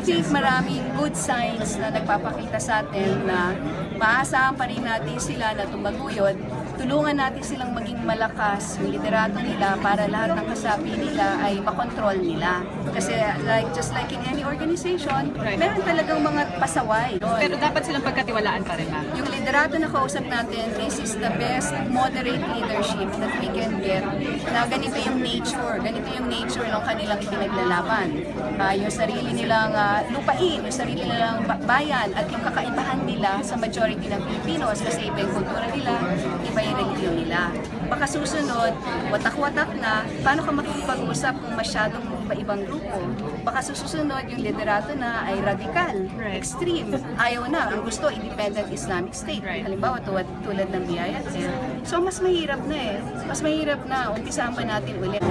think maraming good signs na nagpapakita sa atin na maaasahan pa rin natin sila na tumaguyod. Tulungan natin silang maging malakas yung liderato nila para lahat ng kasapi nila ay makontrol nila. Kasi just like in any organization, meron talagang mga pasaway. Pero dapat silang pagkatiwalaan pa rin, ma'am. Yung liderato na kausap natin, this is the best moderate leadership that we can get. Na ganito yung nature ng kanilang pinaglalaban. Yung sarili nilang lupain, yung sarili nilang bayan, at yung kakaibahan nila sa majority ng Filipinos kasi iba yung kultura nila, iba yung religion nila. Baka susunod, watak-watak na, paano ka makikipag-usap kung masyadong iba-ibang grupo? Baka susunod, yung liderato na ay radical, extreme, ayaw na, ang gusto, independent Islamic State. Halimbawa, tulad ng BIS. So, mas mahirap na mas mahirap na, umpisahan pa natin ulit.